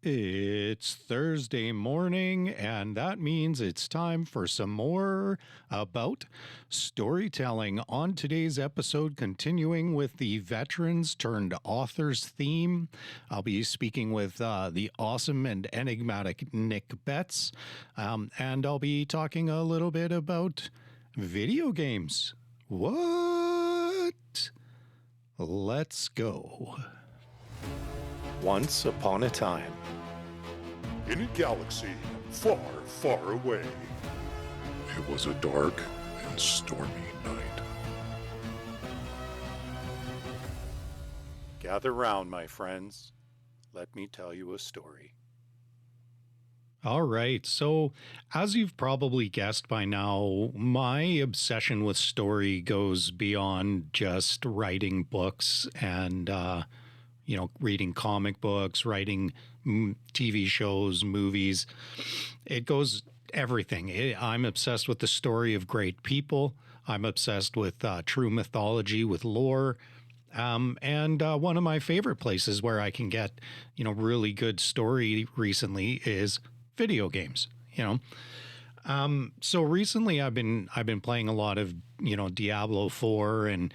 It's Thursday morning, and that means it's time for some more about storytelling. On today's episode, continuing with the Veterans-turned-authors theme, I'll be speaking with the awesome and enigmatic Nick Betts, and I'll be talking a little bit about video games. What? Let's go. Once upon a time, in a galaxy far, far away, it was a dark and stormy night. Gather round, my friends. Let me tell you a story. All right, so as you've probably guessed by now, my obsession with story goes beyond just writing books and reading comic books, writing TV shows, movies. It goes everything. I'm obsessed with the story of great people. I'm obsessed with true mythology, with lore. And one of my favorite places where I can get, really good story recently is video games, So recently I've been playing a lot of, Diablo 4 and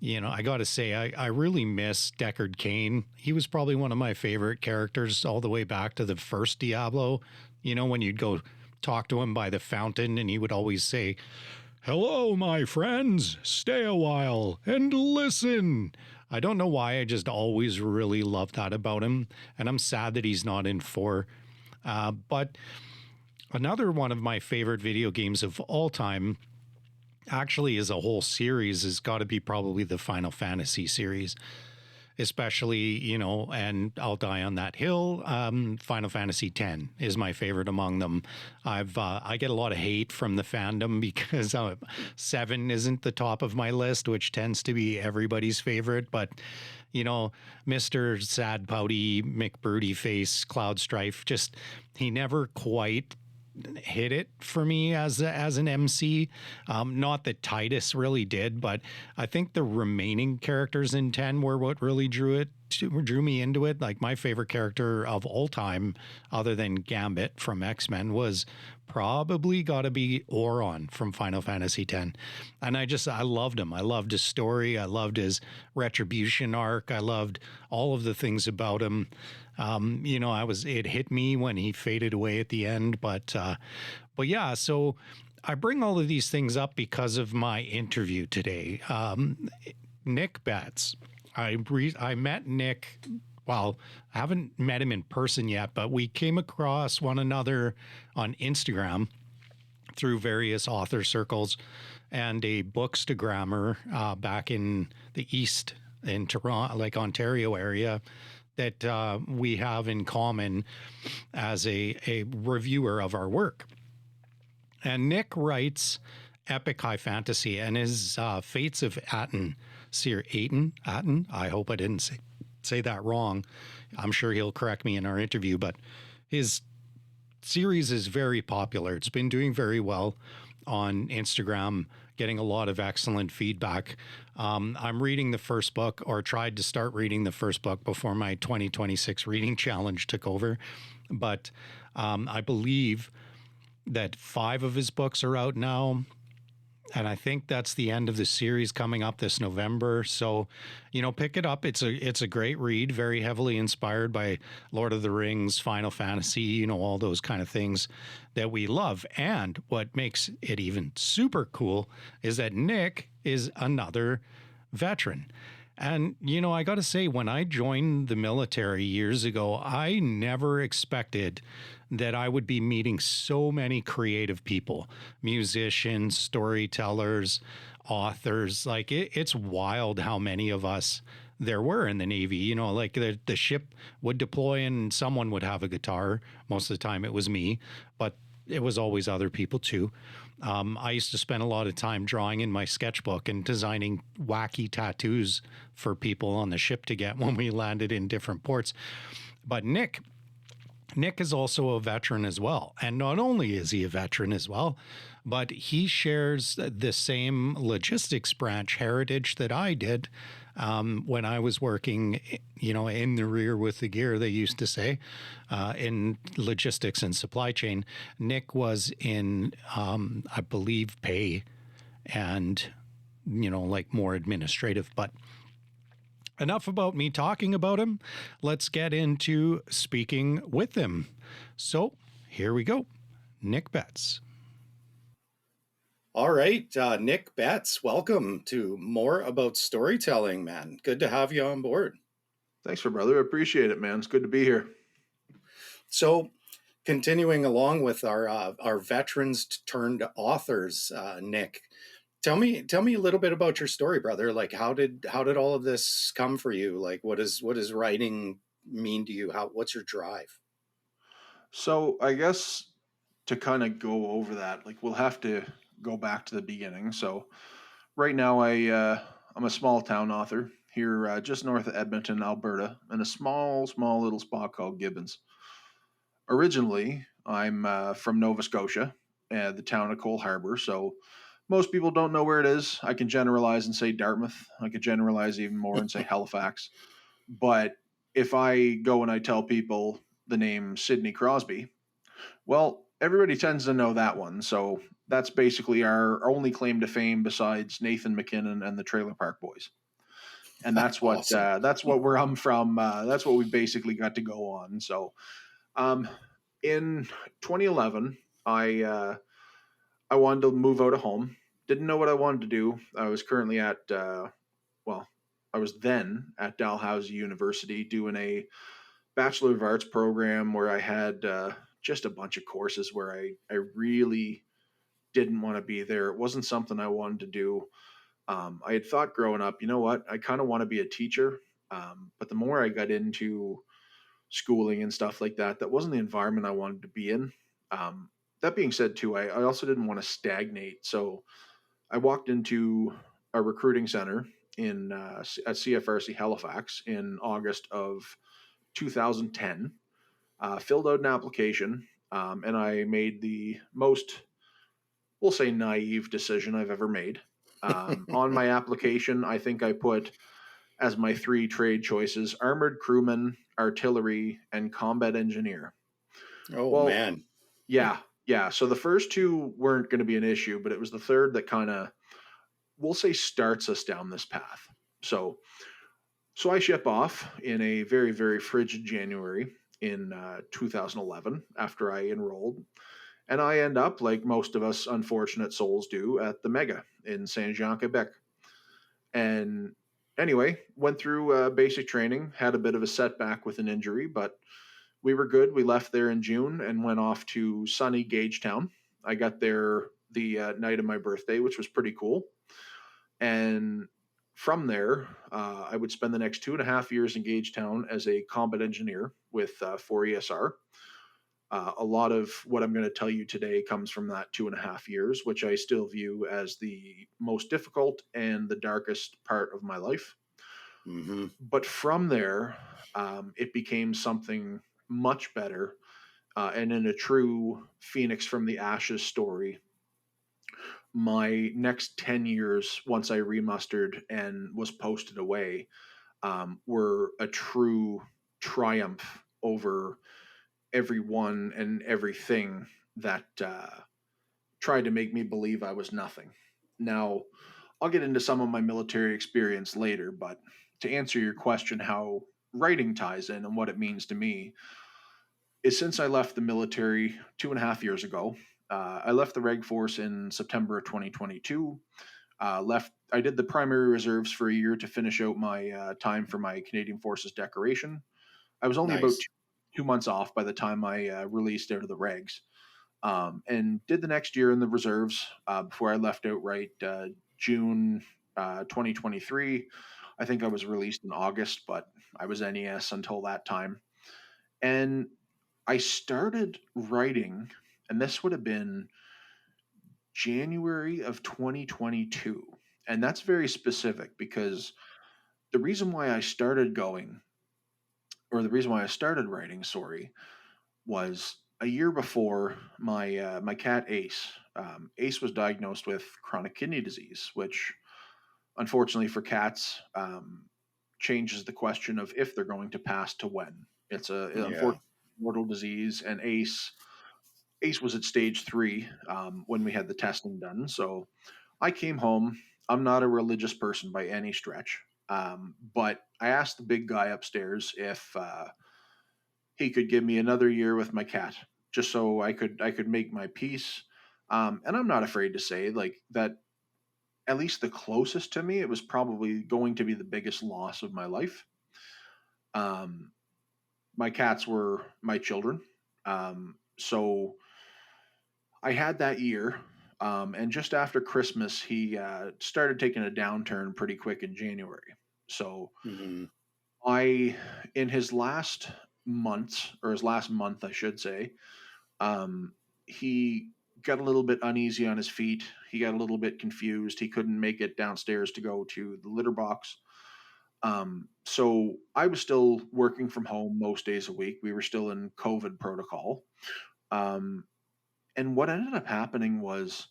I got to say, I really miss Deckard Cain. He was probably one of my favorite characters all the way back to the first Diablo. When you'd go talk to him by the fountain and he would always say, "Hello, my friends, stay a while and listen." I don't know why, I just always really loved that about him. And I'm sad that he's not in 4. But another one of my favorite video games of all time, actually as a whole series, has got to be probably the Final Fantasy series, especially, and I'll die on that hill. Final Fantasy X is my favorite among them. I get a lot of hate from the fandom because 7 isn't the top of my list, which tends to be everybody's favorite. But, Mr. Sad Pouty McBroody Face Cloud Strife, he never quite hit it for me as an MC. Not that Titus really did, but I think the remaining characters in 10 were what really drew me into it. Like, my favorite character of all time, other than Gambit from X-Men, was probably got to be Auron from Final Fantasy X. And I loved him. I loved his story. I loved his Retribution arc. I loved all of the things about him. It hit me when he faded away at the end, but yeah, so I bring all of these things up because of my interview today. Nick Betts. I met Nick. Well, I haven't met him in person yet, but we came across one another on Instagram through various author circles and a bookstagrammer back in the East, in Toronto, like Ontario area, that we have in common as a reviewer of our work. And Nick writes epic high fantasy, and his Fates of Aten series, Aten? I hope I didn't say that wrong. I'm sure he'll correct me in our interview, but his series is very popular. It's been doing very well on Instagram, getting a lot of excellent feedback. I'm reading the first book, or tried to start reading the first book before my 2026 reading challenge took over. But I believe that 5 of his books are out now. And I think that's the end of the series coming up this November. So, pick it up. It's a great read, very heavily inspired by Lord of the Rings, Final Fantasy, all those kind of things that we love. And what makes it even super cool is that Nick is another veteran. And, I got to say, when I joined the military years ago, I never expected that I would be meeting so many creative people, musicians, storytellers, authors. Like, it's wild how many of us there were in the Navy. Like the ship would deploy and someone would have a guitar. Most of the time it was me, but it was always other people too. I used to spend a lot of time drawing in my sketchbook and designing wacky tattoos for people on the ship to get when we landed in different ports. But Nick is also a veteran as well. And not only is he a veteran as well, but he shares the same logistics branch heritage that I did. When I was working, in the rear with the gear, they used to say, in logistics and supply chain, Nick was in, I believe, pay and, like more administrative. But enough about me talking about him. Let's get into speaking with him. So here we go. Nick Betts. All right, Nick Betts, welcome to More About Storytelling, man. Good to have you on board. Thanks, brother. I appreciate it, man. It's good to be here. So, continuing along with our veterans-turned-authors, Nick, tell me a little bit about your story, brother. Like, how did all of this come for you? Like, what does writing mean to you? What's your drive? So, I guess to kind of go over that, like we'll have to go back to the beginning. So, right now, I'm a small town author here, just north of Edmonton, Alberta, in a small little spot called Gibbons. Originally, I'm from Nova Scotia, the town of Cole Harbour. So, most people don't know where it is. I can generalize and say Dartmouth. I could generalize even more and say Halifax. But if I go and I tell people the name Sidney Crosby, well, everybody tends to know that one. So that's basically our only claim to fame besides Nathan McKinnon and the Trailer Park Boys. And that's what Awesome. that's what where I'm from. That's what we basically got to go on. So in 2011, I wanted to move out of home. Didn't know what I wanted to do. I was currently at I was then at Dalhousie University doing a Bachelor of Arts program where I had just a bunch of courses where I really didn't want to be there. It wasn't something I wanted to do. I had thought growing up, you know what, I kind of want to be a teacher. But the more I got into schooling and stuff like that, that wasn't the environment I wanted to be in. That being said, too, I also didn't want to stagnate. So I walked into a recruiting center at CFRC Halifax in August of 2010, filled out an application, and I made the most, we'll say, naive decision I've ever made. On my application, I think I put as my 3 trade choices armored crewman, artillery, and combat engineer. Oh, well, man. Yeah. So the first 2 weren't going to be an issue, but it was the third that kind of, we'll say, starts us down this path. So I ship off in a very, very frigid January in 2011 after I enrolled. And I end up, like most of us unfortunate souls do, at the Mega in Saint Jean, Quebec. And anyway, went through basic training, had a bit of a setback with an injury, but we were good. We left there in June and went off to sunny Gagetown. I got there the night of my birthday, which was pretty cool. And from there, I would spend the next 2.5 years in Gagetown as a combat engineer with 4 ESR. A lot of what I'm going to tell you today comes from that 2.5 years, which I still view as the most difficult and the darkest part of my life. Mm-hmm. But from there, it became something much better. And in a true Phoenix from the Ashes story, my next 10 years, once I remustered and was posted away, were a true triumph over everyone and everything that tried to make me believe I was nothing. Now, I'll get into some of my military experience later, but to answer your question, how writing ties in and what it means to me, is since I left the military 2.5 years ago, I left the Reg Force in September of 2022. I did the primary reserves for a year to finish out my time for my Canadian Forces decoration. I was only about 2 months off by the time I released out of the regs, and did the next year in the reserves before I left outright June 2023. I think I was released in August, but I was NES until that time. And I started writing, and this would have been January of 2022. And that's very specific because the reason why I started writing, was a year before my cat Ace. Ace was diagnosed with chronic kidney disease, which unfortunately for cats changes the question of if they're going to pass to when. It's a Yeah. unfortunate mortal disease, and Ace was at stage 3 when we had the testing done. So I came home. I'm not a religious person by any stretch, but I asked the big guy upstairs if he could give me another year with my cat, just so I could make my peace. And I'm not afraid to say like that. At least the closest to me, it was probably going to be the biggest loss of my life. Um, my cats were my children, so I had that year. And just after Christmas, he started taking a downturn pretty quick in January. So Hmm. I, in his last months, or his last month, I should say, um, he got a little bit uneasy on his feet. He got a little bit confused. He couldn't make it downstairs to go to the litter box. So I was still working from home most days a week. We were still in COVID protocol. Um, and what ended up happening was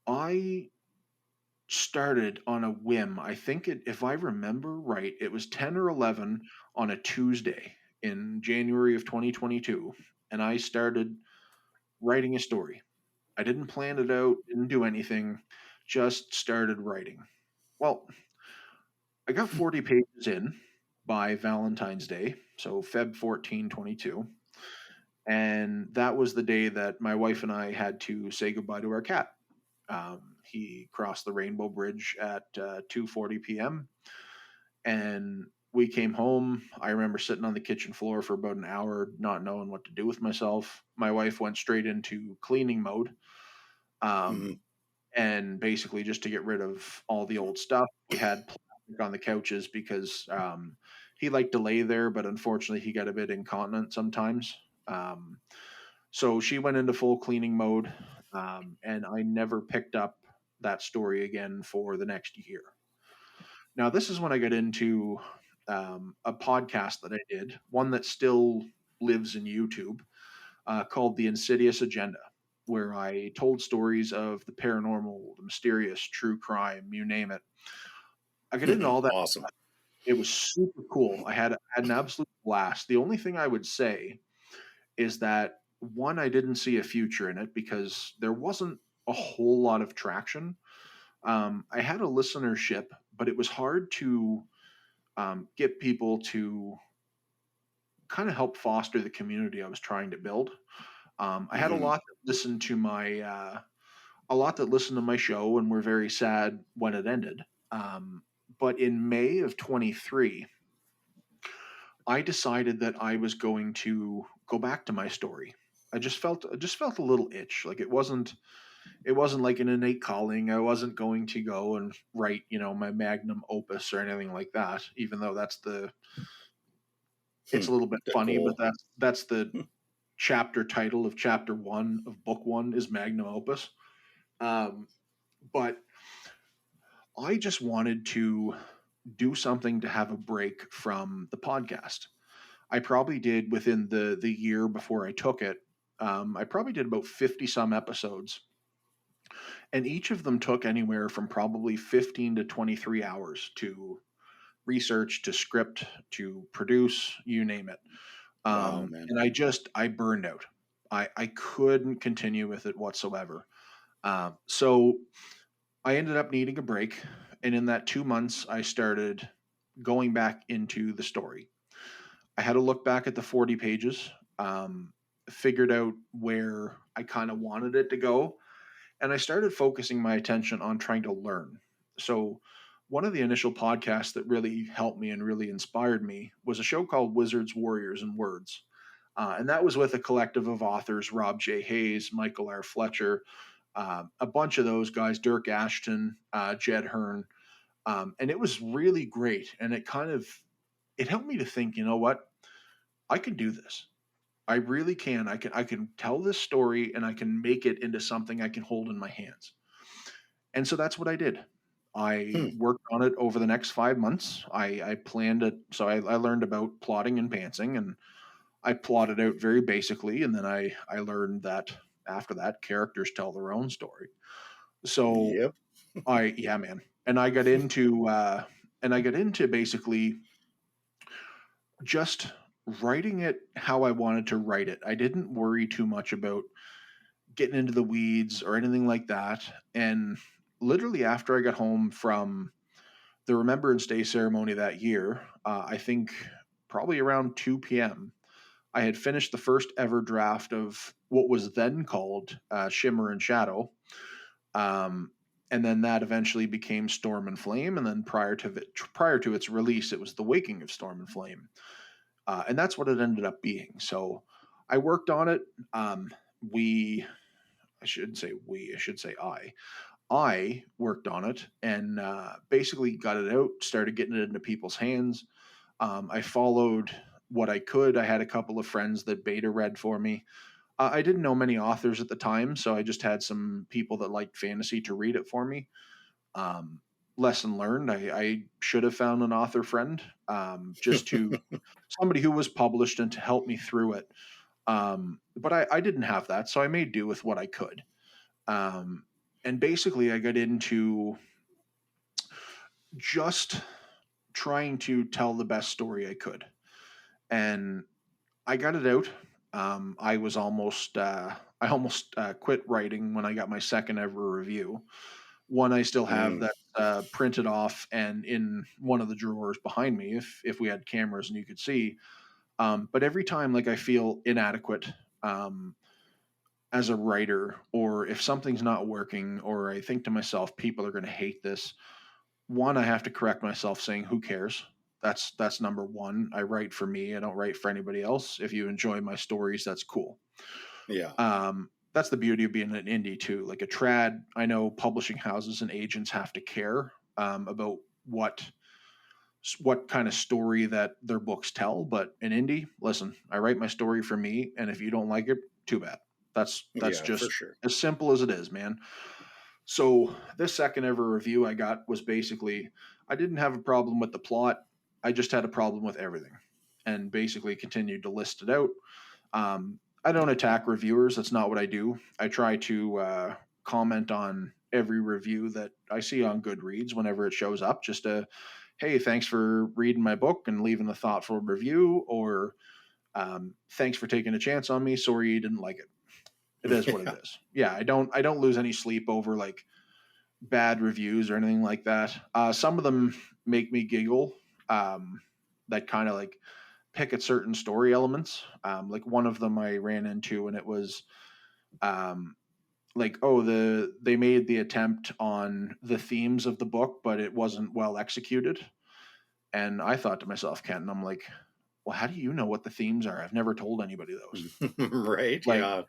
I started on a whim. I think if I remember right, it was 10 or 11 on a Tuesday in January of 2022. And I started writing a story. I didn't plan it out, didn't do anything, just started writing. Well, I got 40 pages in by Valentine's Day, so Feb 14, 22. And that was the day that my wife and I had to say goodbye to our cat. He crossed the Rainbow Bridge at 2:40 p.m. and we came home. I remember sitting on the kitchen floor for about an hour, not knowing what to do with myself. My wife went straight into cleaning mode, Hmm. um, and basically just to get rid of all the old stuff. We had plastic on the couches because he liked to lay there, but unfortunately he got a bit incontinent sometimes. Um, so she went into full cleaning mode, and I never picked up that story again for the next year. Now, this is when I got into a podcast that I did, one that still lives in YouTube, called The Insidious Agenda, where I told stories of the paranormal, the mysterious, true crime, you name it. I got into all that. Awesome. It was super cool. I had an absolute blast. The only thing I would say is that one, I didn't see a future in it because there wasn't a whole lot of traction. I had a listenership, but it was hard to get people to kind of help foster the community I was trying to build. I had Hmm. a lot that listened to my show and were very sad when it ended. But in May of 23, I decided that I was going to go back to my story. I just felt a little itch. Like it wasn't like an innate calling. I wasn't going to go and write, my magnum opus or anything like that, even though it's a little bit The funny, but goal. that's the chapter title of chapter 1 of book 1 is magnum opus. Um, but I just wanted to do something to have a break from the podcast. I probably did within the year before I took it. I probably did about 50 some episodes, and each of them took anywhere from probably 15 to 23 hours to research, to script, to produce, you name it. Wow, man. And I burned out. I couldn't continue with it whatsoever. So I ended up needing a break, and in that 2 months, I started going back into the story. I had to look back at the 40 pages, figured out where I kind of wanted it to go, and I started focusing my attention on trying to learn. So, one of the initial podcasts that really helped me and really inspired me was a show called Wizards, Warriors, and Words. And that was with a collective of authors: Rob J. Hayes, Michael R. Fletcher, a bunch of those guys, Dirk Ashton, Jed Hearn. And it was really great. And it helped me to think, you know what? I can do this. I really can. I can tell this story and I can make it into something I can hold in my hands. And so that's what I did. I Hmm. worked on it over the next 5 months. I planned it. So I learned about plotting and pantsing, and I plotted out very basically. And then I learned that after that, characters tell their own story. So Yep. yeah, man. And I got into And I got into basically just writing it how I wanted to write it. I didn't worry too much about getting into the weeds or anything like that. And literally after I got home from the Remembrance Day ceremony that year, I think probably around 2 p.m., I had finished the first ever draft of what was then called Shimmer and Shadow. Um, and then that eventually became Storm and Flame. And then prior to its release, it was The Waking of Storm and Flame. And that's what it ended up being. So I worked on it. We, I shouldn't say we, I should say I. I worked on it and basically got it out, started getting it into people's hands. I followed what I could. I had a couple of friends that beta read for me. I didn't know many authors at the time, so I just had some people that liked fantasy to read it for me. Um, Lesson learned. I should have found an author friend, just to somebody who was published and to help me through it. But I didn't have that, so I made do with what I could. Um, and basically, I got into just trying to tell the best story I could. And I got it out. I almost quit writing when I got my second ever review. One I still have Mm. that printed off and in one of the drawers behind me, if we had cameras and you could see. But every time, like I feel inadequate um, as a writer, or if something's not working, or I think to myself, people are going to hate this. One, I have to correct myself, saying, "Who cares?" That's number one. I write for me. I don't write for anybody else. If you enjoy my stories, that's cool. Yeah. That's the beauty of being an indie too. Like a trad, I know publishing houses and agents have to care about what kind of story that their books tell. But an indie, listen, I write my story for me, and if you don't like it, too bad. That's Yeah, for just sure. as simple as it is, man. So this second ever review I got was basically I didn't have a problem with the plot. I just had a problem with everything, and basically continued to list it out. I don't attack reviewers. That's not what I do. I try to comment on every review that I see on Goodreads whenever it shows up. Just a, hey, thanks for reading my book and leaving a thoughtful review, or thanks for taking a chance on me. Sorry you didn't like it. It is what it Yeah. is. Yeah, I don't lose any sleep over like bad reviews or anything like that. Some of them make me giggle. That kind of like pick at certain story elements. Like one of them I ran into, and it was um, like, oh, they made the attempt on the themes of the book, but it wasn't well executed. And I thought to myself, Ken, I'm like, well, how do you know what the themes are? I've never told anybody those. Right. Like, Yeah.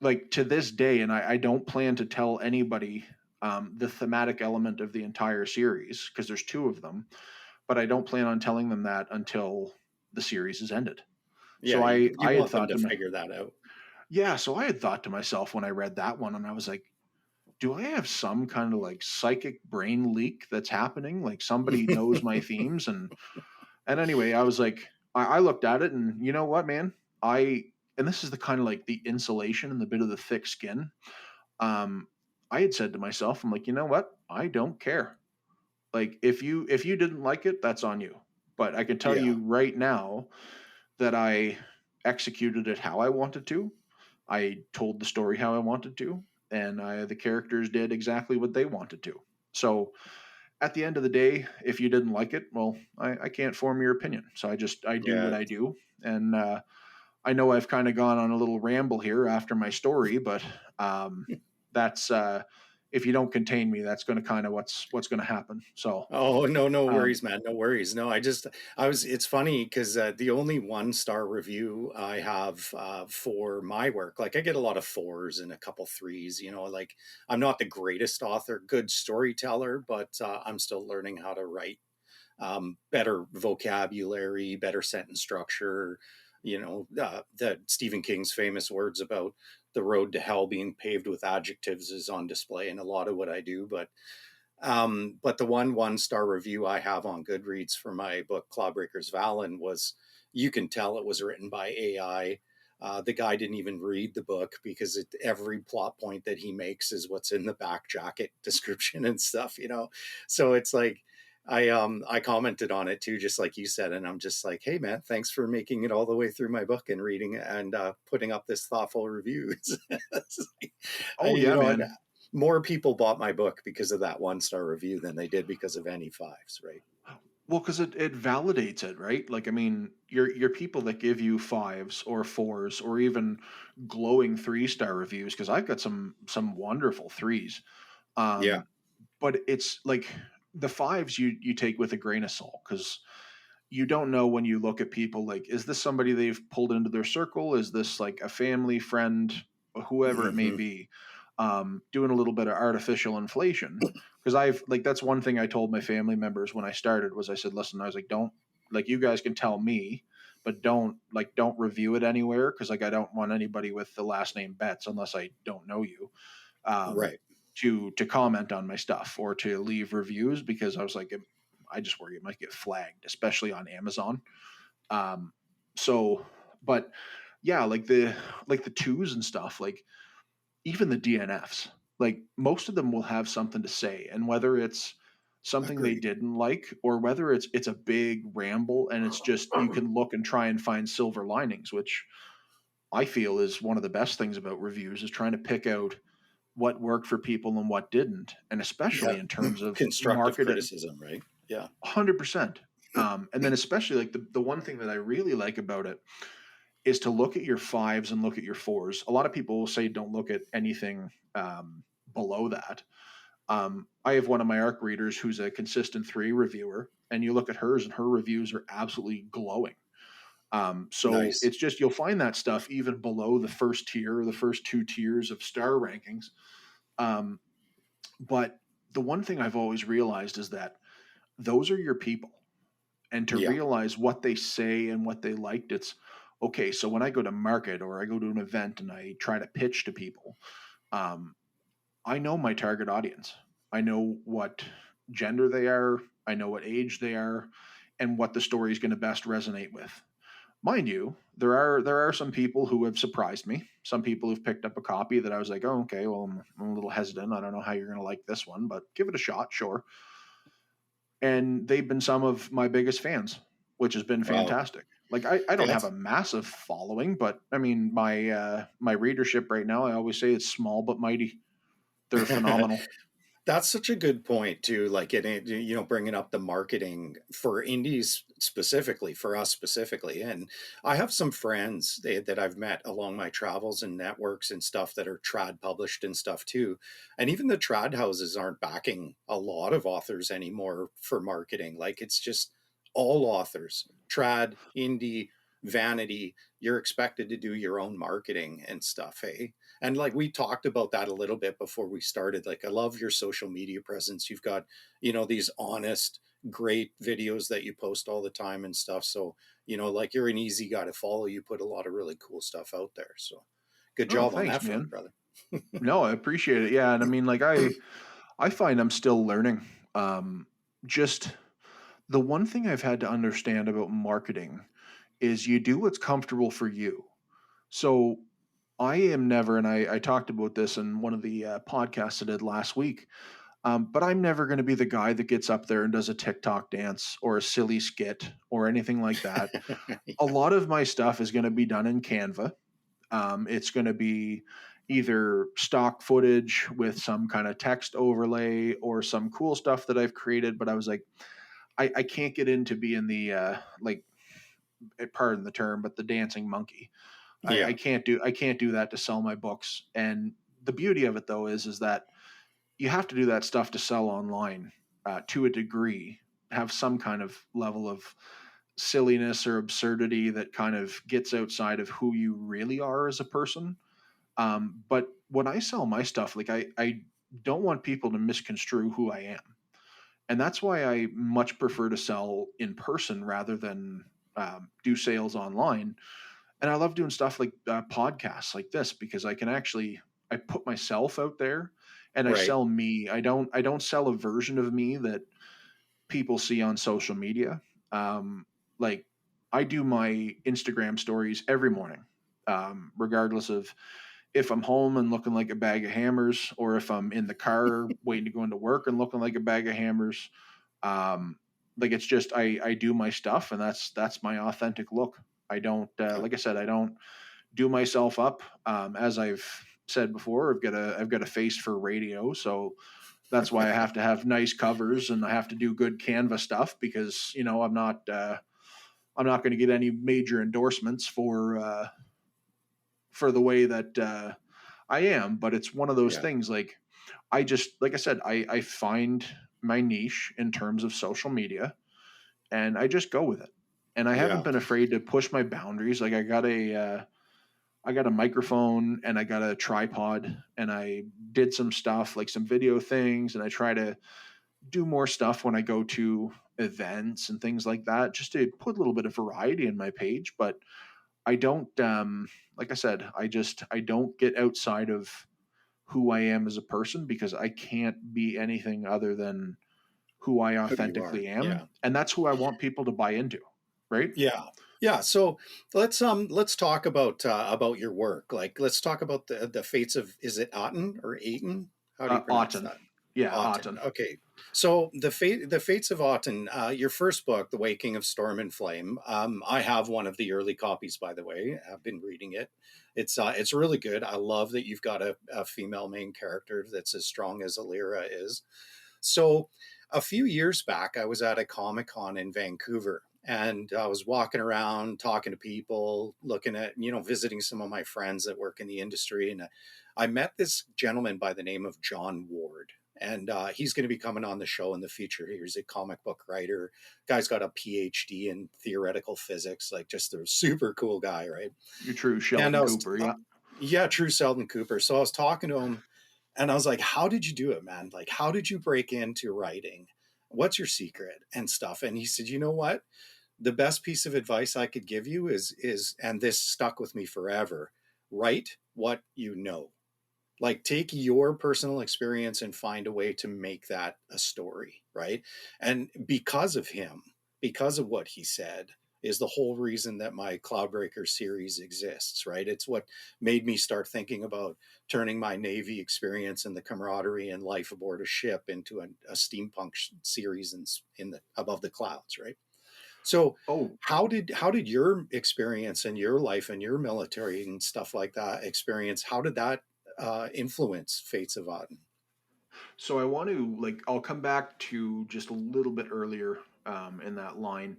like to this day, and I don't plan to tell anybody the thematic element of the entire series because there's two of them, but I don't plan on telling them that until the series is ended. Yeah. So You I had want them thought to to my figure that out. yeah, so I had thought to myself when I read that one, and I was like, do I have some kind of like psychic brain leak that's happening? Like somebody knows my themes, and anyway, I was like, I looked at it, and you know what, man, I and this is the kind of like the insulation and the bit of the thick skin. Um, I had said to myself, I'm like, you know what, I don't care. Like if you didn't like it, that's on you. But I can tell Yeah. you right now that I executed it how I wanted to. I told the story how I wanted to, and the characters did exactly what they wanted to. So at the end of the day, if you didn't like it, well, I can't form your opinion. So I do what Yeah. I do, and I know I've kind of gone on a little ramble here after my story, but um, that's if you don't contain me, that's going to kind of what's going to happen. So Oh, no, no um, worries, man. No worries. No, it's funny because the only 1-star review I have for my work, like I get a lot of 4s and a couple 3s, like I'm not the greatest author, good storyteller, but I'm still learning how to write better vocabulary, better sentence structure. The Stephen King's famous words about the road to hell being paved with adjectives is on display in a lot of what I do. But the one-star review I have on Goodreads for my book Clawbreaker's Valen was, you can tell it was written by AI. The guy didn't even read the book because every plot point that he makes is what's in the back jacket description and stuff. So it's like, I commented on it too, just like you said, and I'm just like, hey man, thanks for making it all the way through my book and reading it and putting up this thoughtful review. Oh You yeah, know, and man. more people bought my book because of that 1-star review than they did because of any fives, right? Well, because it validates it, right? Like, I mean, your people that give you fives or fours or even glowing 3-star reviews, because I've got some wonderful threes. Yeah, Um, but it's like the fives you take with a grain of salt, because you don't know when you look at people, like, is this somebody they've pulled into their circle? Is this like a family friend, whoever it may hmm be, doing a little bit of artificial inflation? Because I've like that's one thing I told my family members when I started was I said, listen, I was like, don't like you guys can tell me, but don't review it anywhere because like I don't want anybody with the last name Betts unless I don't know you um, right. to comment on my stuff or to leave reviews because I was like, I just worry it might get flagged, especially on Amazon. Um, so, but yeah, like the twos and stuff, like even the DNFs, like most of them will have something to say, and whether it's something they Agreed. didn't like or whether it's a big ramble and it's just you can look and try and find silver linings, which I feel is one of the best things about reviews is trying to pick out what worked for people and what didn't, and Yeah, especially in terms of constructive marketing. criticism, right? Yeah, 100%. And then especially like the one thing that I really like about it is to look at your fives and look at your fours. A lot of people will say don't look at anything below that. I have one of my ARC readers who's a consistent 3 reviewer, and you look at hers, and her reviews are absolutely glowing. So nice. it's just you'll find that stuff even below the first tier or the first 2 tiers of star rankings. Um, but the one thing I've always realized is that those are your people, and to Yeah, realize what they say and what they liked, it's okay. So when I go to market or I go to an event and I try to pitch to people, um, I know my target audience. I know what gender they are. I know what age they are, and what the story is going to best resonate with. Mind you, there are some people who have surprised me. Some people who've picked up a copy that I was like, oh, okay, well, I'm a little hesitant. I don't know how you're going to like this one, but give it a shot, sure. And they've been some of my biggest fans, which has been wow. fantastic. Like I don't have That's a massive following, but I mean my readership right now, I always say it's small but mighty. They're phenomenal. That's such a good point too. Like you know, bringing up the marketing for indies specifically, for us specifically. And I have some friends that I've met along my travels and networks and stuff that are trad published and stuff too. And even the trad houses aren't backing a lot of authors anymore for marketing. Like it's just all authors, trad, indie, vanity. You're expected to do your own marketing and stuff. Hey, and like we talked about that a little bit before we started. Like, I love your social media presence. You've got, you know, these honest, great videos that you post all the time and stuff. So, you know, like you're an easy guy to follow. You put a lot of really cool stuff out there. So good Oh, job on thanks, that front, man. brother. No, I appreciate it. Yeah, and I mean, like I find I'm still learning. Just the one thing I've had to understand about marketing is you do what's comfortable for you. So I am never, and I talked about this in one of the podcasts I did last week. But I'm never going to be the guy that gets up there and does a TikTok dance or a silly skit or anything like that. A lot of my stuff is going to be done in Canva. It's going to be either stock footage with some kind of text overlay or some cool stuff that I've created. But I was like, I can't get into being the like, pardon the term, but the dancing monkey. Yeah, I can't do that to sell my books. And the beauty of it though is that you have to do that stuff to sell online to a degree, have some kind of level of silliness or absurdity that kind of gets outside of who you really are as a person. But when I sell my stuff, like I don't want people to misconstrue who I am. And that's why I much prefer to sell in person rather than do sales online. And I love doing stuff like podcasts like this because I can actually I put myself out there and I right. sell me. I don't sell a version of me that people see on social media. Like I do my Instagram stories every morning, regardless of if I'm home and looking like a bag of hammers or if I'm in the car waiting to go into work and looking like a bag of hammers. Um, like it's just I do my stuff, and that's my authentic look. I don't Yeah. like I said, I don't do myself up. As I've said before, I've got a face for radio, so that's why I have to have nice covers and I have to do good Canva stuff because I'm not going to get any major endorsements for the way that I am. But it's one of those Yeah. things. Like I just like I said, I find my niche in terms of social media, and I just go with it. And I haven't Yeah. been afraid to push my boundaries. Like I got a microphone and I got a tripod and I did some stuff like some video things, and I try to do more stuff when I go to events and things like that just to put a little bit of variety in my page. But I don't like I said, I don't get outside of who I am as a person because I can't be anything other than who I Who you are. authentically am, Yeah. and that's who I want people to buy into, right? Yeah. Yeah. So let's talk about your work. Like let's talk about the fates of, is it Aten or Aten? How do you pronounce Autumn. that? Yeah, Aten. autumn. Okay. So the fates of Aten, your first book, The Waking of Storm and Flame. I have one of the early copies, by the way. I've been reading it. It's really good. I love that you've got a female main character that's as strong as Alira is. So a few years back, I was at a Comic Con in Vancouver, and I was walking around talking to people, looking at, visiting some of my friends that work in the industry. And I met this gentleman by the name of John Ward. And he's going to be coming on the show in the future. He's a comic book writer. Guy's got a PhD in theoretical physics, like just a super cool guy, right? Your true And Sheldon I was, Cooper. Yeah. yeah, true Sheldon Cooper. So I was talking to him, and I was like, how did you do it, man? Like, how did you break into writing? What's your secret and stuff? And he said, you know what? The best piece of advice I could give you is, and this stuck with me forever, write what you know. Like take your personal experience and find a way to make that a story, right? And because of him, because of what he said, is the whole reason that my Cloudbreaker series exists, right? It's what made me start thinking about turning my Navy experience and the camaraderie and life aboard a ship into a steampunk series in the above the clouds, right? So Oh, how did your experience and your life and your military and stuff like that experience, how did that influence Fates of Aten? so I want to like I'll come back to just a little bit earlier in that line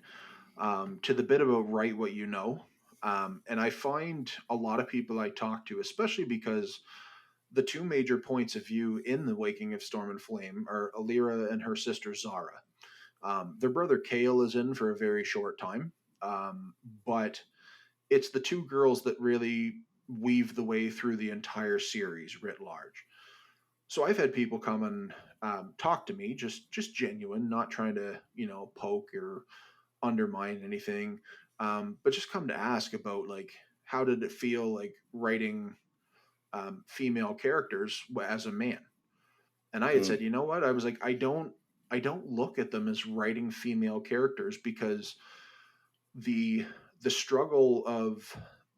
to the bit about write what you know. And I find a lot of people I talk to, especially because the two major points of view in the Waking of Storm and Flame are Alira and her sister Zara. Their brother Kale is in for a very short time, but it's the two girls that really weave the way through the entire series writ large. So I've had people come and talk to me, just genuine, not trying to poke or undermine anything, but just come to ask about like how did it feel like writing female characters as a man. And I had Mm, said, you know what? I was like, I don't look at them as writing female characters because the the struggle of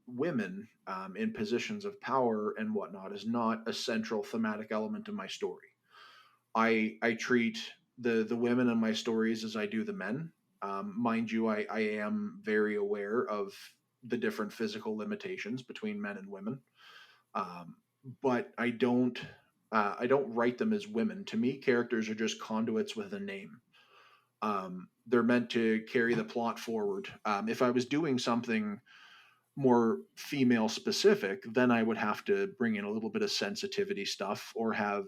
women in positions of power and whatnot is not a central thematic element of my story. I treat the women in my stories as I do the men. Mind you, I am very aware of the different physical limitations between men and women, um, but I don't write them as women. To me, characters are just conduits with a name. They're meant to carry the plot forward. If I was doing something more female specific, then I would have to bring in a little bit of sensitivity stuff, or have.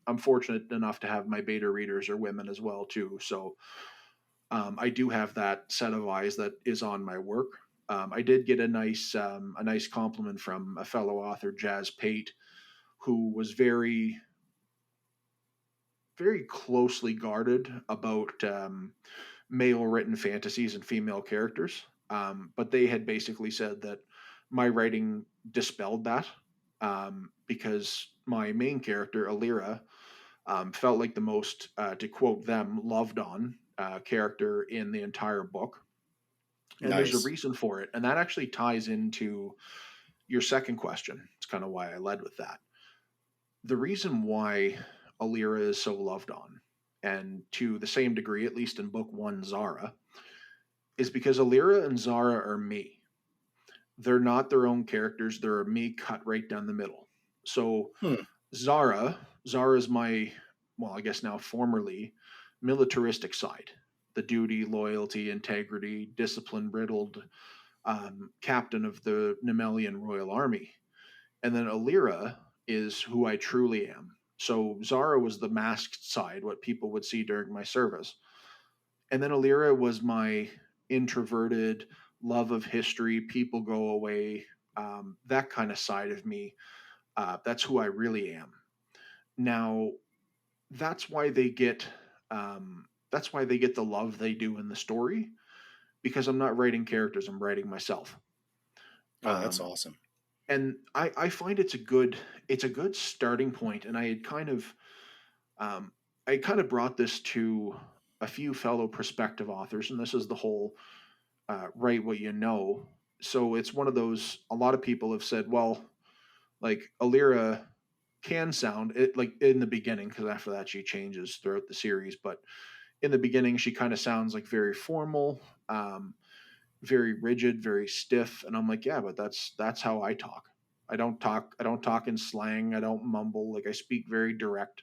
I'm fortunate enough to have my beta readers are women as well too, so I do have that set of eyes that is on my work. I did get a nice compliment from a fellow author, Jazz Pate, who was very closely guarded about male written fantasies and female characters. But they had basically said that my writing dispelled that because my main character, Alira, felt like the most, to quote them, loved on character in the entire book. And there's a nice. reason for it. And that actually ties into your second question. It's kind of why I led with that. The reason why Alira is so loved on and to the same degree, at least in book one, Zara, is because Alira and Zara are me. They're not their own characters. They're me cut right down the middle. So Hmm. Zara, Zara's my, well, I guess now formerly militaristic side, the duty, loyalty, integrity, discipline riddled captain of the Nemelian Royal Army. And then Alira is who I truly am. So Zara was the masked side, what people would see during my service. And then Alira was my introverted love of history, people go away, that kind of side of me. That's who I really am. Now, that's why they get that's why they get the love they do in the story, because I'm not writing characters, I'm writing myself. Oh, that's Um, awesome. and I find it's a good starting point. And um, I kind of brought this to a few fellow prospective authors, and this is the whole write what you know. So it's one of those. A lot of people have said, well, like Alira can sound it like in the beginning, because after that she changes throughout the series, but in the beginning she kind of sounds like very formal, um, very rigid, very stiff. And I'm like, yeah, but that's how I talk. I don't talk in slang. I don't mumble. Like, I speak very direct.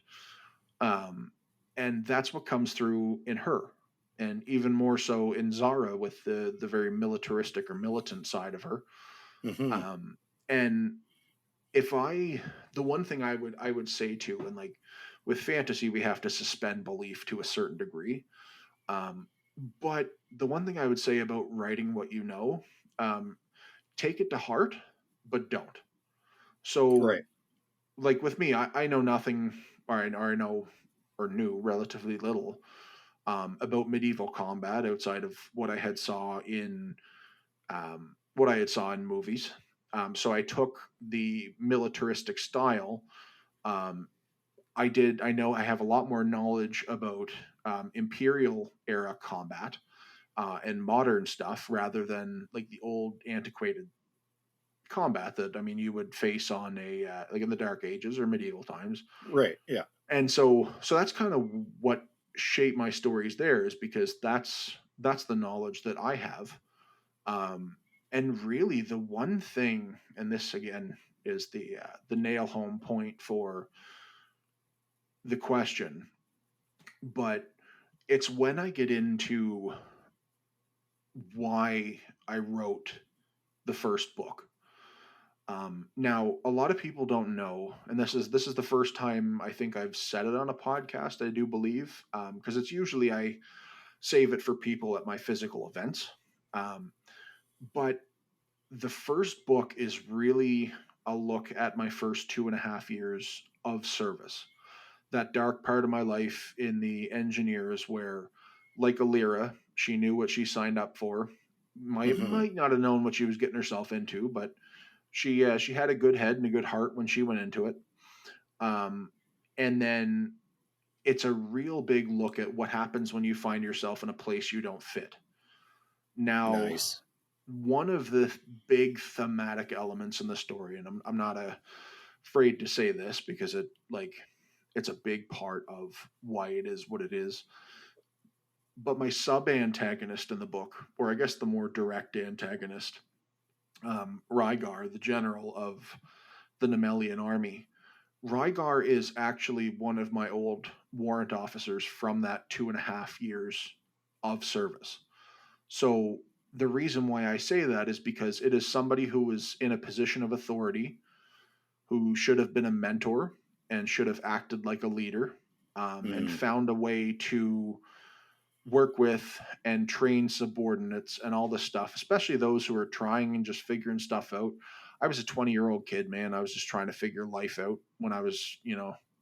Um, and that's what comes through in her. And even more so in Zara with the very militaristic or militant side of her. Hmm. Um, and if I the one thing I would say too, and like with fantasy, we have to suspend belief to a certain degree. Um, but the one thing I would say about writing what you know, um, take it to heart, but don't. So, Right. like with me, I know nothing, or I know or knew relatively little about medieval combat outside of what I had saw in movies. So I took the militaristic style. Um, I know I have a lot more knowledge about imperial era combat and modern stuff rather than like the old antiquated combat that, I mean, you would face on a like in the Dark Ages or medieval times. Right. Yeah. And so that's kind of what shaped my stories there, is because that's the knowledge that I have. Um, and really, the one thing, and this again is the nail home point for the question, but it's when I get into why I wrote the first book. Now, a lot of people don't know, and this is the first time I think I've said it on a podcast. I do believe, because it's usually I save it for people at my physical events. Um, but the first book is really a look at my first 2.5 years of service. That dark part of my life in the engineers, where, like Alira, she knew what she signed up for. Hmm. Might not have known what she was getting herself into, but she had a good head and a good heart when she went into it. Um, and then it's a real big look at what happens when you find yourself in a place you don't fit. Now, Nice. one of the big thematic elements in the story, and I'm not afraid to say this because it's a big part of why it is what it is. But my sub antagonist in the book, or I guess the more direct antagonist, Rygar, the general of the Nemelian army. Rygar is actually one of my old warrant officers from that 2.5 years of service. So the reason why I say that is because it is somebody who was in a position of authority, who should have been a mentor and should have acted like a leader, and Mm. found a way to work with and train subordinates and all this stuff, especially those who are trying and just figuring stuff out. I was a 20-year-old kid, man. I was just trying to figure life out when I was,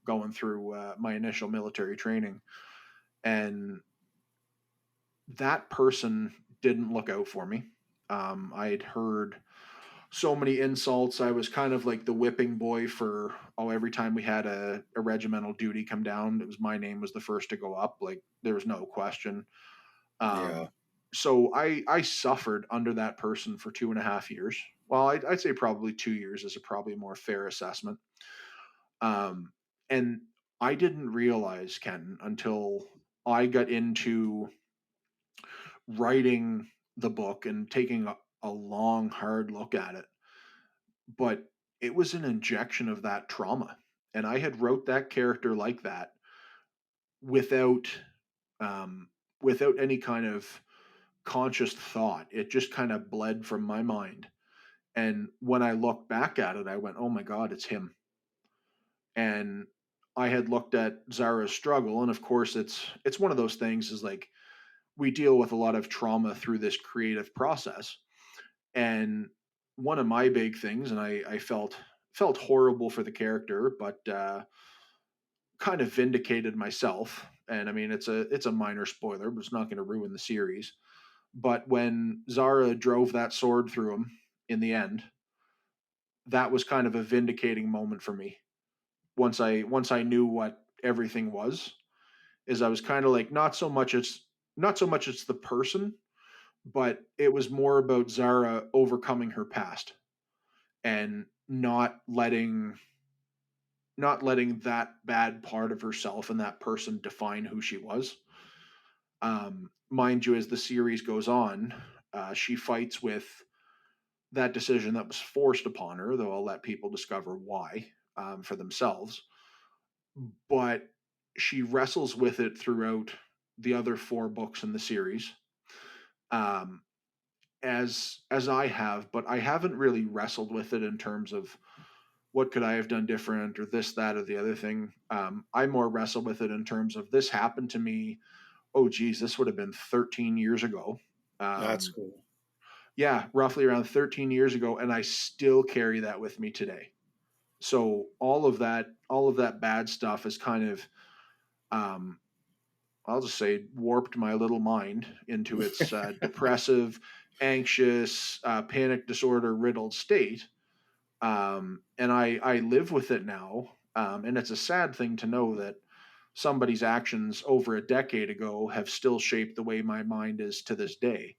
going through my initial military training. And that person didn't look out for me. I had heard so many insults. I was kind of like the whipping boy for, every time we had a regimental duty come down, it was my name was the first to go up. Like, there was no question. Yeah. So I suffered under that person for 2.5 years. Well, I'd say probably 2 years is a probably more fair assessment. Um, and I didn't realize, Ken, until I got into writing the book and taking a long, hard look at it, but it was an injection of that trauma. And I had wrote that character like that without um, without any kind of conscious thought. It just kind of bled from my mind. And when I look back at it, I went, "Oh my God, it's him." And I had looked at Zara's struggle, and of course, it's one of those things. Is like we deal with a lot of trauma through this creative process, and one of my big things, and I felt horrible for the character, but kind of vindicated myself. And I mean, it's a minor spoiler, but it's not going to ruin the series. But when Zara drove that sword through him in the end, that was kind of a vindicating moment for me. Once I knew what everything was, is I was kind of like not so much it's the person, but it was more about Zara overcoming her past and not letting that bad part of herself and that person define who she was. Mind you, as the series goes on, she fights with that decision that was forced upon her, though I'll let people discover why for themselves. But she wrestles with it throughout the other four books in the series, um, as I have, but I haven't really wrestled with it in terms of what could I have done different or this, that, or the other thing. I more wrestle with it in terms of this happened to me. Oh, geez, this would have been 13 years ago. That's Um, cool. yeah, roughly around 13 years ago, and I still carry that with me today. So all of that bad stuff is kind of, um, I'll just say, warped my little mind into its depressive, anxious, panic disorder riddled state. And I live with it now. And it's a sad thing to know that somebody's actions over a decade ago have still shaped the way my mind is to this day.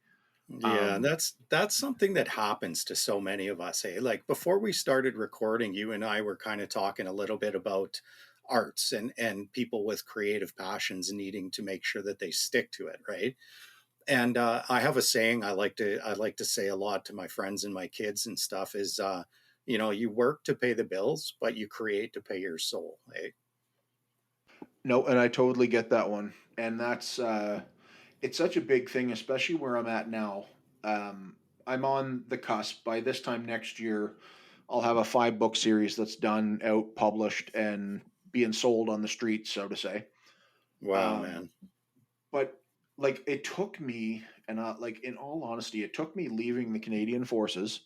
Yeah, Um, that's something that happens to so many of us. Hey, like before we started recording, you and I were kind of talking a little bit about arts and people with creative passions needing to make sure that they stick to it, right? And I have a saying I like to say a lot to my friends and my kids and stuff is, you work to pay the bills, but you create to pay your soul. Eh? no, and I totally get that one. And it's such a big thing, especially where I'm at now. Um, I'm on the cusp. By this time next year, I'll have a 5 book series that's done, out, published, and being sold on the streets, so to say. Wow, Um, man. but like it took me, and like in all honesty, it took me leaving the Canadian Forces,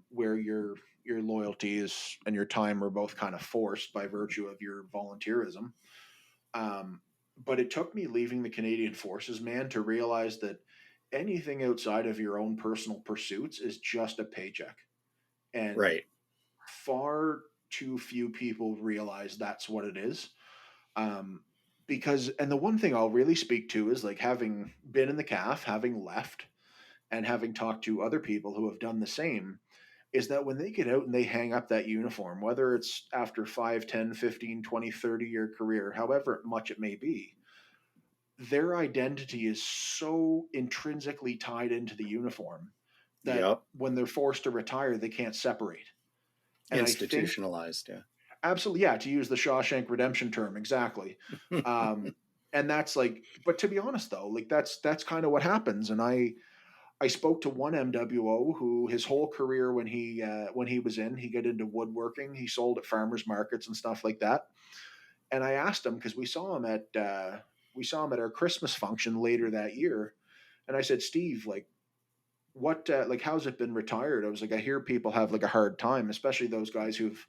where your loyalties and your time are both kind of forced by virtue of your volunteerism. Um, but it took me leaving the Canadian Forces, man, to realize that anything outside of your own personal pursuits is just a paycheck. And Right. far too few people realize that's what it is. Um, and the one thing I'll really speak to is like having been in the CAF, having left, and having talked to other people who have done the same, is that when they get out and they hang up that uniform, whether it's after 5, 10, 15, 20, 30 year career, however much it may be, their identity is so intrinsically tied into the uniform that Yep. when they're forced to retire, they can't separate. And I think, Institutionalized. absolutely, yeah, to use the Shawshank Redemption term, exactly. Yeah. Um, and that's like, but to be honest though, like that's kind of what happens. And I spoke to one MWO who his whole career when he was he got into woodworking. He sold at farmers markets and stuff like that. And I asked him because we saw him at our Christmas function later that year, and I said, Steve, like what like how's it been retired? I was like, I hear people have like a hard time, especially those guys who've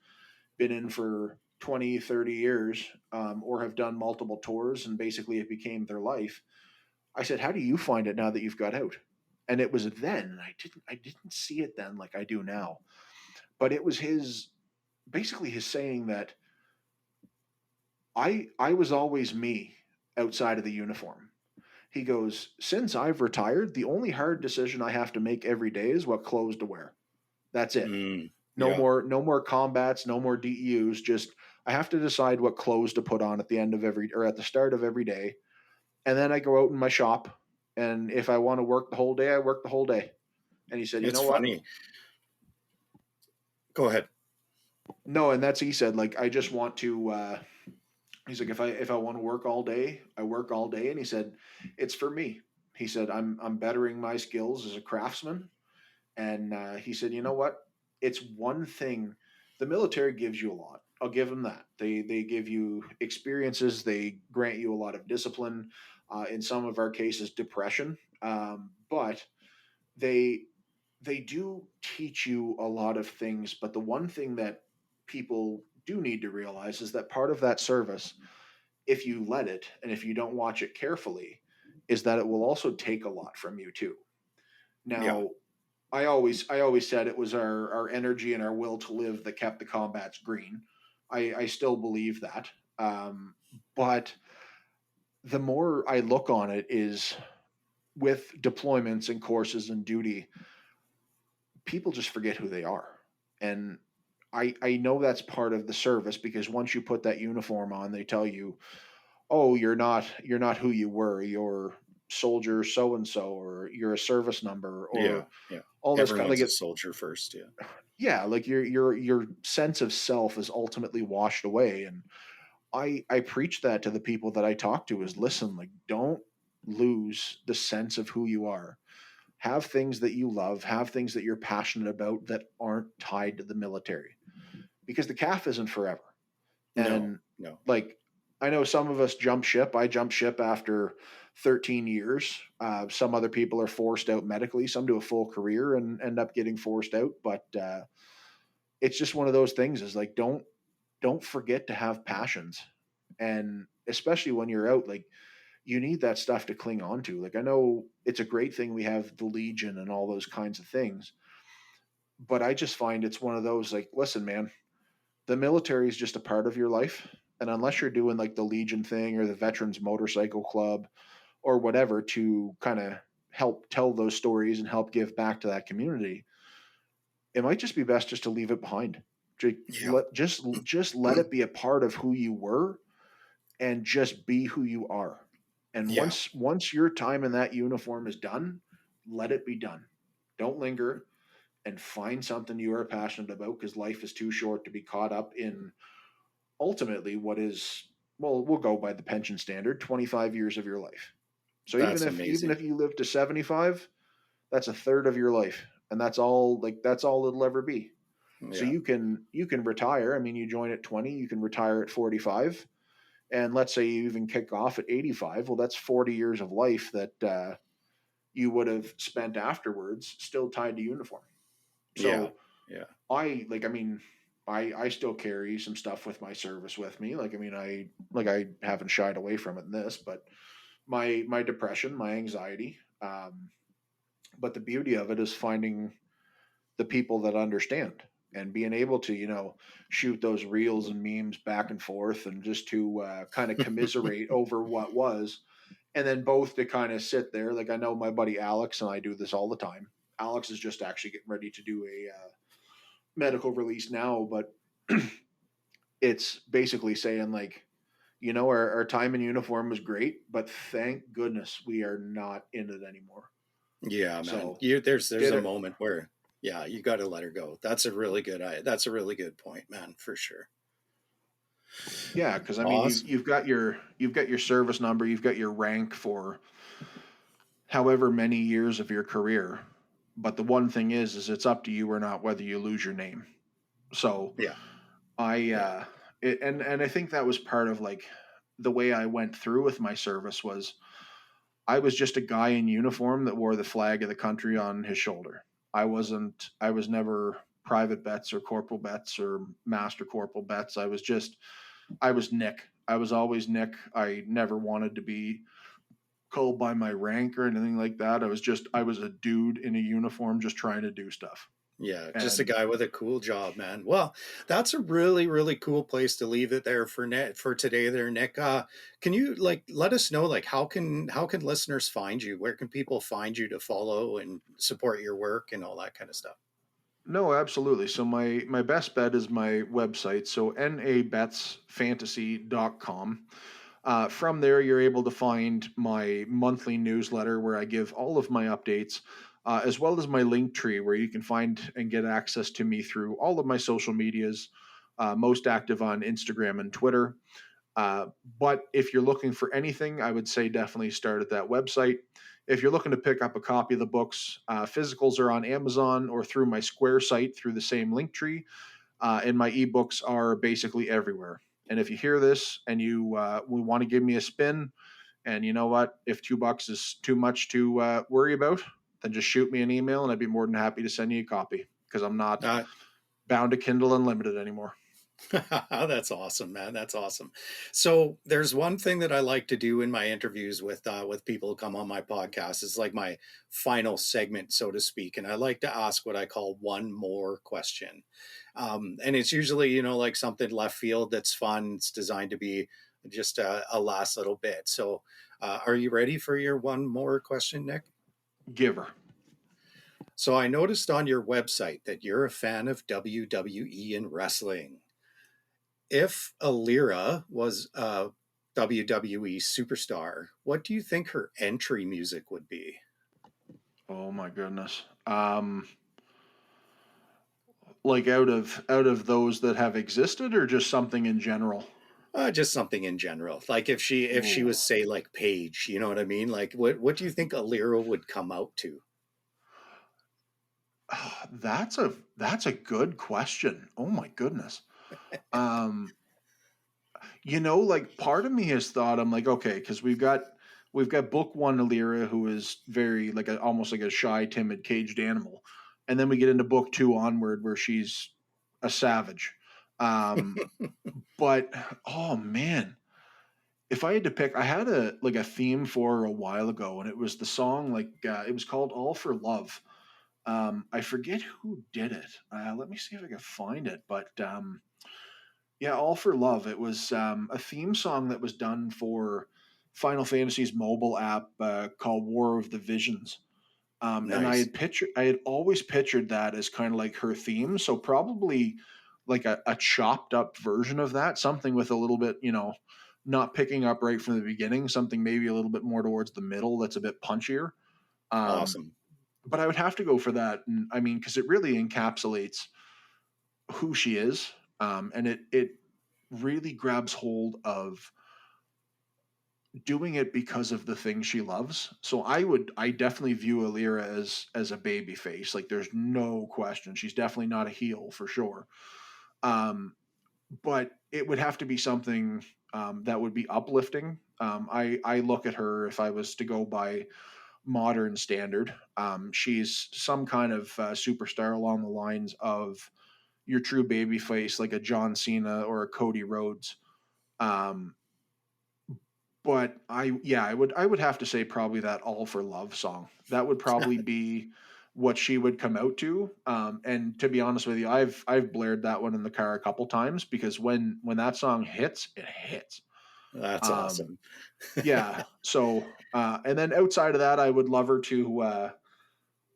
been in for 20, 30 years, or have done multiple tours and basically it became their life. I said, how do you find it now that you've got out? And it was then, I didn't see it then like I do now. But it was his saying that I was always me outside of the uniform. He goes, since I've retired, the only hard decision I have to make every day is what clothes to wear. That's it. Mm, No yeah. more, no more combats, no more DEUs. Just I have to decide what clothes to put on at the end of every or at the start of every day, and then I go out in my shop, and if I want to work the whole day, I work the whole day. And he said, you It's know what? funny. Go ahead. No, and that's he said, like, I just want to. He's like, if I want to work all day, I work all day. And he said, it's for me. He said, I'm bettering my skills as a craftsman. And he said, you know what? It's one thing. The military gives you a lot. I'll give them that. They give you experiences. They grant you a lot of discipline. In some of our cases, depression. But they they do teach you a lot of things. But the one thing that people do need to realize is that part of that service, if you let it and if you don't watch it carefully, is that it will also take a lot from you too. Yeah. Now, I always said it was our energy and our will to live that kept the combats green. I still believe that. Um, but the more I look on it is with deployments and courses and duty, people just forget who they are. And I know that's part of the service because once you put that uniform on, they tell you, oh, you're not who you were. You're soldier so and so, or you're a service number, Yeah. or Yeah. all this kind of Everyone's like a it. soldier first. Yeah. Yeah, like your sense of self is ultimately washed away. And I preach that to the people that I talk to is listen, like don't lose the sense of who you are. Have things that you love, have things that you're passionate about that aren't tied to the military because the calf isn't forever. No. And No. like, I know some of us jump ship. I jump ship after 13 years. Some other people are forced out medically. Some do a full career and end up getting forced out. But it's just one of those things. Is like don't forget to have passions, and especially when you're out, like you need that stuff to cling on to. Like I know it's a great thing we have the Legion and all those kinds of things, but I just find it's one of those like, listen, man, the military is just a part of your life. And unless you're doing like the Legion thing or the Veterans Motorcycle Club or whatever to kind of help tell those stories and help give back to that community, it might just be best just to leave it behind. Yeah. Just let it be a part of who you were and just be who you are. And Yeah. once your time in that uniform is done, let it be done. Don't linger and find something you are passionate about because life is too short to be caught up in ultimately what is, well, we'll go by the pension standard, 25 years of your life. So even That's if even amazing. if you live to 75, that's a third of your life, and that's all it'll ever be. So Yeah. you can retire. I mean, you join at 20, you can retire at 45, and let's say you even kick off at 85. Well, that's 40 years of life that you would have spent afterwards still tied to uniform. Yeah. So Yeah. I mean, I still carry some stuff with my service with me. Like, I mean, I haven't shied away from it in this, but my depression, my anxiety. But the beauty of it is finding the people that understand and being able to, shoot those reels and memes back and forth and just to kind of commiserate over what was. And then both to kind of sit there. Like, I know my buddy Alex and I do this all the time. Alex is just actually getting ready to do a medical release now, but it's basically saying like, our time in uniform was great, but thank goodness we are not in it anymore. Yeah, man. So There's did a it. moment where, yeah, you got to let her go. That's a really good point, man, for sure. Yeah, because I mean, Awesome. you've got your service number, you've got your rank for however many years of your career. But the one thing is it's up to you or not whether you lose your name. So Yeah. I Yeah. and I think that was part of like the way I went through with my service was I was just a guy in uniform that wore the flag of the country on his shoulder. I was never private bets or corporal bets or master corporal bets. I was Nick. I was always Nick. I never wanted to be called by my rank or anything like that. I was a dude in a uniform just trying to do stuff. Yeah, just a And guy with a cool job, man. Well, that's a really, really cool place to leave it there for today there, Nick. Can you like let us know like how can listeners find you? Where can people find you to follow and support your work and all that kind of stuff? No, absolutely. So my best bet is my website. So nabetsfantasy.com. From there, you're able to find my monthly newsletter where I give all of my updates, as well as my link tree where you can find and get access to me through all of my social medias, most active on Instagram and Twitter. Uh, but if you're looking for anything, I would say definitely start at that website. If you're looking to pick up a copy of the books, physicals are on Amazon or through my Square site through the same link tree, and my ebooks are basically everywhere. And if you hear this and you want to give me a spin, and you know what, if $2 is too much to worry about, then just shoot me an email, and I'd be more than happy to send you a copy because I'm not Uh, bound to Kindle Unlimited anymore. That's awesome, man. That's awesome. So there's one thing that I like to do in my interviews with people who come on my podcast. It's like my final segment, so to speak, and I like to ask what I call one more question. And it's usually, like something left field that's fun. It's designed to be just a last little bit. So, are you ready for your one more question, Nick? Giver. So I noticed on your website that you're a fan of WWE and wrestling. If Alira was a WWE superstar, what do you think her entry music would be? Oh my goodness. Like out of those that have existed, or just something in general? Just something in general. Like if she Ooh. was say like Paige, you know what I mean? Like what do you think Alira would come out to? That's a good question. Oh my goodness. Um, like part of me has thought, I'm like, okay, because we've got book one Alira, who is very like almost like a shy, timid, caged animal, and then we get into book two onward where she's a savage. Um, but oh man, if I had to pick, I had a theme for her a while ago, and it was the song it was called "All for Love." I forget who did it. Let me see if I can find it. But yeah, All for Love. It was a theme song that was done for Final Fantasy's mobile app called War of the Visions. And Nice. I had always pictured that as kind of like her theme. So probably like a chopped up version of that, something with a little bit, not picking up right from the beginning, something maybe a little bit more towards the middle that's a bit punchier. Um, Awesome. but I would have to go for that. And I mean, because it really encapsulates who she is, and it really grabs hold of doing it because of the thing she loves. So I definitely view Alira as a baby face. Like there's no question. She's definitely not a heel for sure. Um, but it would have to be something that would be uplifting. I look at her, if I was to go by modern standard. She's some kind of superstar along the lines of your true baby face, like a John Cena or a Cody Rhodes. Um, but I would have to say probably that All for Love song. That would probably be what she would come out to. And to be honest with you, I've blared that one in the car a couple times because when that song hits, it hits. That's Um, awesome. yeah. So and then outside of that, I would love her to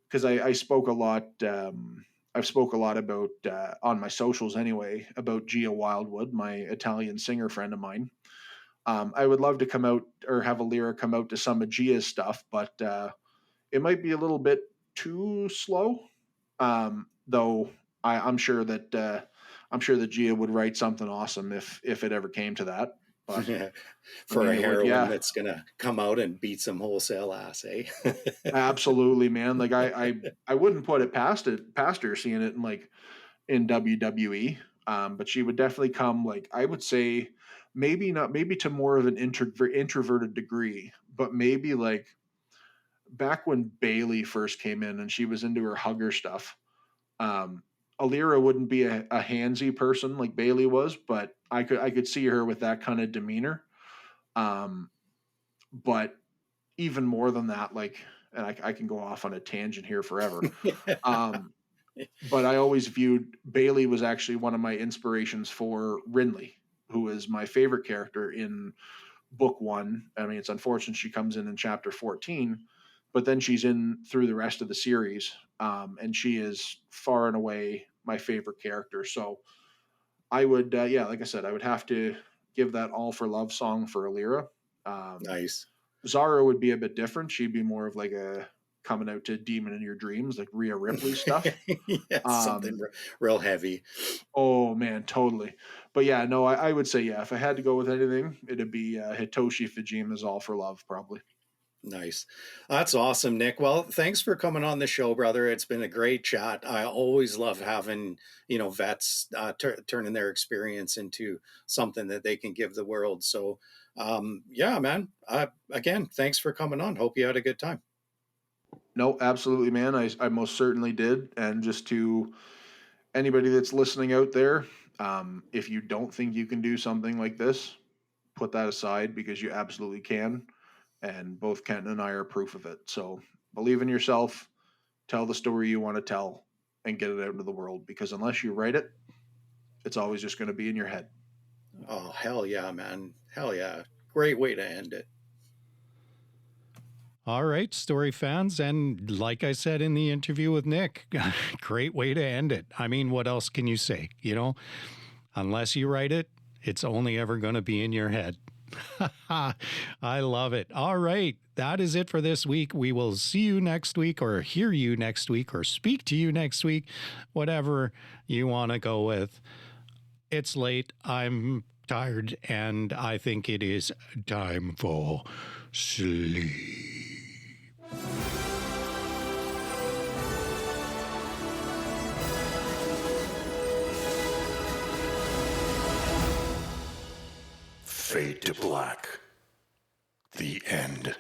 because I spoke a lot. I've spoke a lot about on my socials anyway about Gia Wildwood, my Italian singer friend of mine. I would love to come out or have a lyric come out to some of Gia's stuff, but it might be a little bit too slow. Though I'm sure that Gia would write something awesome if it ever came to that. But I For mean, a it would, heroine yeah, that's gonna come out and beat some wholesale ass, eh? absolutely, man. Like I wouldn't put it past her seeing it in WWE. But she would definitely come, like, I would say, maybe not, maybe to more of an introverted degree, but maybe like back when Bailey first came in and she was into her hugger stuff. Um, Alira wouldn't be a handsy person like Bailey was, but I could see her with that kind of demeanor. Um, but even more than that, like, and I can go off on a tangent here forever. Um, but I always viewed Bailey was actually one of my inspirations for Rinley, who is my favorite character in book one. I mean, it's unfortunate she comes in chapter 14, but then she's in through the rest of the series, and she is far and away my favorite character. So I would, yeah, like I said, I would have to give that All for Love song for Alira. Um, Nice. Zara would be a bit different. She'd be more of like a coming out to Demon in Your Dreams, like Rhea Ripley stuff. Yeah, something Um, real heavy. oh man, totally. But yeah, no, I would say yeah. If I had to go with anything, it'd be Hitoshi Fujima's All for Love, probably. Nice. That's awesome, Nick. Well, thanks for coming on the show, brother. It's been a great chat. I always love having, vets turning their experience into something that they can give the world. So, yeah, man. Again, thanks for coming on. Hope you had a good time. No, absolutely, man. I most certainly did. And just to anybody that's listening out there, if you don't think you can do something like this, put that aside because you absolutely can. And both Kenton and I are proof of it. So believe in yourself, tell the story you want to tell, and get it out into the world. Because unless you write it, it's always just going to be in your head. Oh, hell yeah, man. Hell yeah. Great way to end it. All right, story fans. And like I said in the interview with Nick, great way to end it. I mean, what else can you say? Unless you write it, it's only ever going to be in your head. I love it. All right. That is it for this week. We will see you next week, or hear you next week, or speak to you next week, whatever you want to go with. It's late. I'm tired, and I think it is time for sleep. Fade to black. The end.